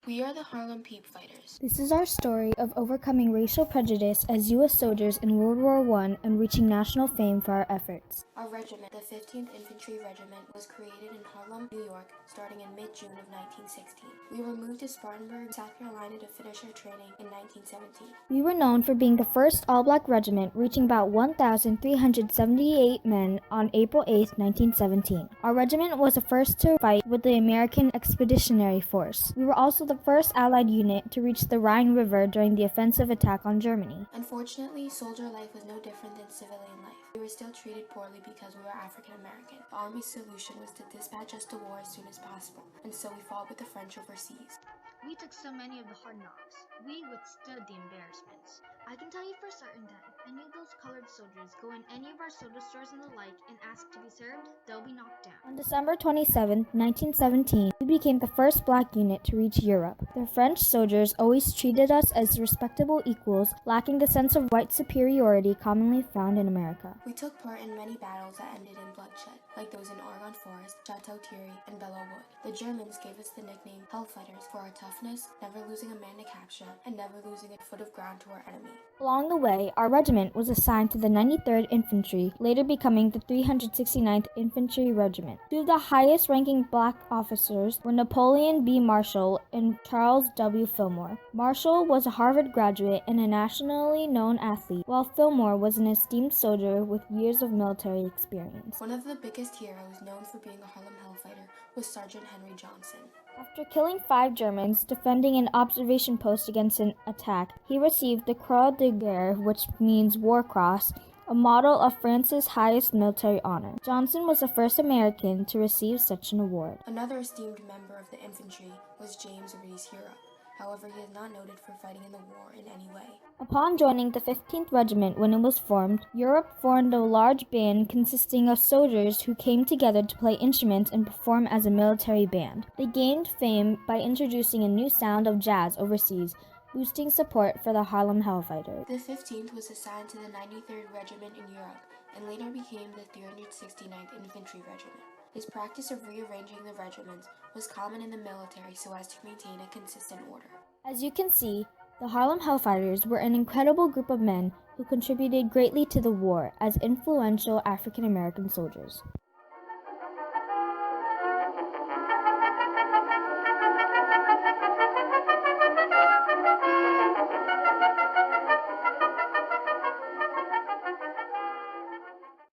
We are the Harlem Peepfighters. This is our story of overcoming racial prejudice as U.S. soldiers in World War I and reaching national fame for our efforts. Our regiment, the 15th Infantry Regiment, was created in Harlem, New York, starting in mid-June of 1916. We were moved to Spartanburg, South Carolina to finish our training in 1917. We were known for being the first all-black regiment, reaching about 1,378 men on April 8, 1917. Our regiment was the first to fight with the American Expeditionary Force. We were also the first Allied unit to reach the Rhine River during the offensive attack on Germany. Unfortunately, soldier life was no different than civilian life. We were still treated poorly because we were African American. The Army's solution was to dispatch us to war as soon as possible, and so we fought with the French overseas. We took so many of the hard knocks. We withstood the embarrassments. I can tell you for certain that if any of those colored soldiers go in any of our soda stores and the like and ask to be served, they'll be knocked down. On December 27, 1917, we became the first black unit to reach Europe. The French soldiers always treated us as respectable equals, lacking the sense of white superiority commonly found in America. We took part in many battles that ended in bloodshed, like those in Argonne Forest, Chateau Thierry, and Belleau Wood. The Germans gave us the nickname Hellfighters for our toughness, never losing a man to capture, and never losing a foot of ground to our enemy. Along the way, our regiment was assigned to the 93rd Infantry, later becoming the 369th Infantry Regiment. Two of the highest-ranking black officers were Napoleon B. Marshall and Charles W. Fillmore. Marshall was a Harvard graduate and a nationally known athlete, while Fillmore was an esteemed soldier with years of military experience. One of the biggest heroes known for being a Harlem Hellfighter was Sergeant Henry Johnson. After killing 5 Germans defending an observation post against an attack, he received the Croix de Guerre, which means War Cross, a model of France's highest military honor. Johnson was the first American to receive such an award. Another esteemed member of the infantry was James Reese Europe. However, he is not noted for fighting in the war in any way. Upon joining the 15th Regiment when it was formed, Europe formed a large band consisting of soldiers who came together to play instruments and perform as a military band. They gained fame by introducing a new sound of jazz overseas, boosting support for the Harlem Hellfighters. The 15th was assigned to the 93rd Regiment in Europe and later became the 369th Infantry Regiment. His practice of rearranging the regiments was common in the military so as to maintain a consistent order. As you can see, the Harlem Hellfighters were an incredible group of men who contributed greatly to the war as influential African American soldiers.